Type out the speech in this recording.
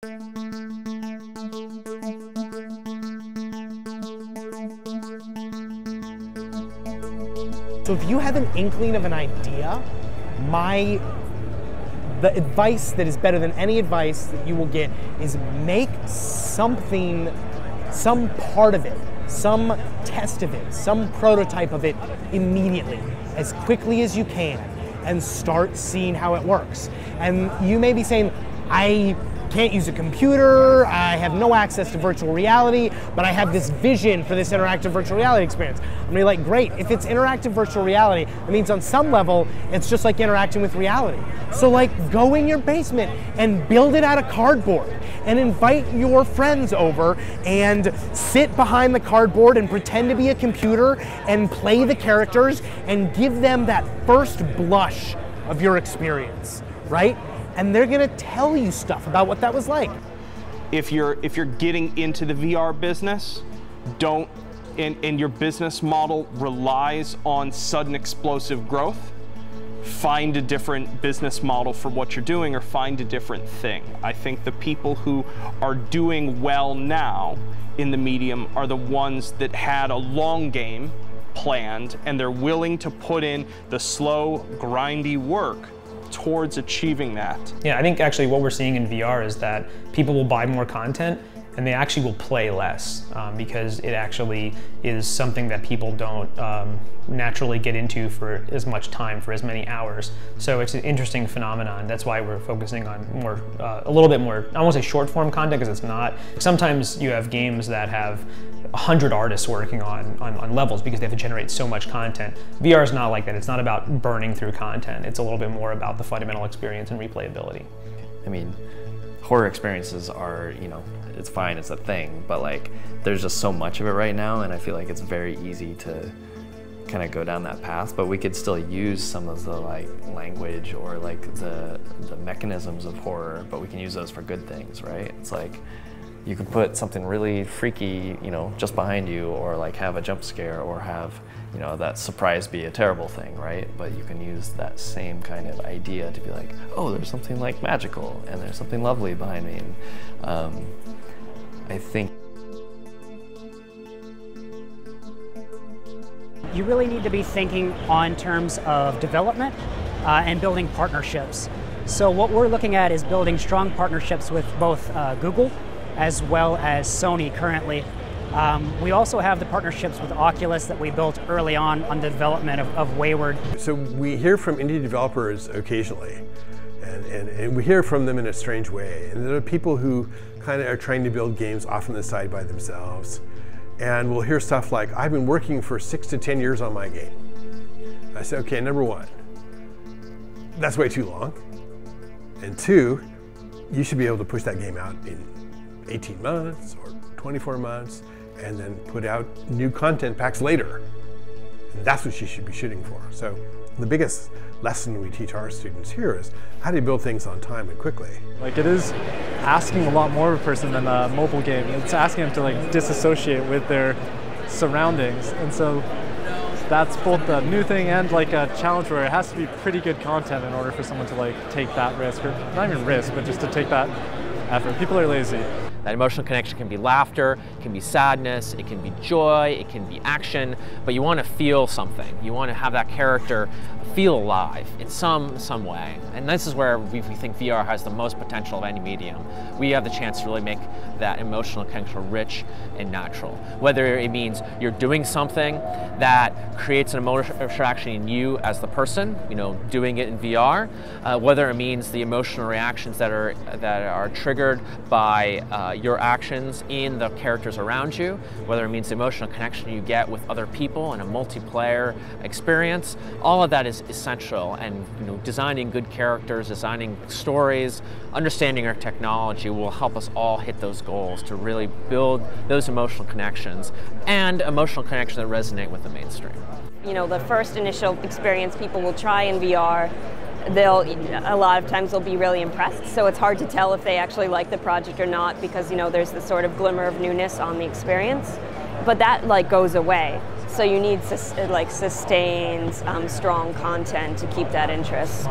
So if you have an inkling of an idea, the advice that is better than any advice that you will get is make something, some part of it, some test of it, some prototype of it immediately, as quickly as you can, and start seeing how it works. And you may be saying, I can't use a computer, I have no access to virtual reality, but I have this vision for this interactive virtual reality experience. I'm gonna be like, great, if it's interactive virtual reality, it means on some level, it's just like interacting with reality. So like, go in your basement and build it out of cardboard and invite your friends over and sit behind the cardboard and pretend to be a computer and play the characters and give them that first blush of your experience, right? And they're gonna tell you stuff about what that was like. If you're getting into the VR business, and your business model relies on sudden explosive growth, find a different business model for what you're doing or find a different thing. I think the people who are doing well now in the medium are the ones that had a long game planned and they're willing to put in the slow, grindy work towards achieving that. Yeah, I think actually what we're seeing in VR is that people will buy more content and they actually will play less because it actually is something that people don't naturally get into for as much time, for as many hours. So it's an interesting phenomenon. That's why we're focusing on more, a little bit more, I won't say short form content because it's not. Sometimes you have games that have 100 artists working on levels because they have to generate so much content. VR is not like that. It's not about burning through content. It's a little bit more about the fundamental experience and replayability. I mean, horror experiences are, you know, it's fine, it's a thing, but like, there's just so much of it right now, and I feel like it's very easy to kind of go down that path, but we could still use some of the like language or like the mechanisms of horror, but we can use those for good things, right? It's like, you could put something really freaky, you know, just behind you, or like have a jump scare, or have, you know, that surprise be a terrible thing, right? But you can use that same kind of idea to be like, oh, there's something like magical, and there's something lovely behind me. And I think you really need to be thinking on terms of development and building partnerships. So what we're looking at is building strong partnerships with both Google as well as Sony currently. We also have the partnerships with Oculus that we built early on the development of Wayward. So we hear from indie developers occasionally, and we hear from them in a strange way. And there are people who kind of are trying to build games off on the side by themselves. And we'll hear stuff like, I've been working for 6 to 10 years on my game. I say, okay, number one, that's way too long. And two, you should be able to push that game out in 18 months or 24 months and then put out new content packs later. And that's what you should be shooting for. So the biggest lesson we teach our students here is how do you build things on time and quickly. Like, it is asking a lot more of a person than a mobile game. It's asking them to like disassociate with their surroundings. And so that's both a new thing and like a challenge where it has to be pretty good content in order for someone to like take that risk, or not even risk, but just to take that effort. People are lazy. That emotional connection can be laughter, it can be sadness, it can be joy, it can be action, but you want to feel something. You want to have that character feel alive in some way. And this is where we think VR has the most potential of any medium. We have the chance to really make that emotional connection rich and natural. Whether it means you're doing something that creates an emotional attraction in you as the person, you know, doing it in VR, whether it means the emotional reactions that are triggered by your actions in the characters around you, whether it means the emotional connection you get with other people in a multiplayer experience, all of that is essential. And you know, designing good characters, designing stories, understanding our technology will help us all hit those goals to really build those emotional connections and emotional connections that resonate with the mainstream. You know, the first initial experience people will try in VR, a lot of times they'll be really impressed, so it's hard to tell if they actually like the project or not, because, you know, there's this sort of glimmer of newness on the experience, but that like goes away. So you need like sustained, strong content to keep that interest.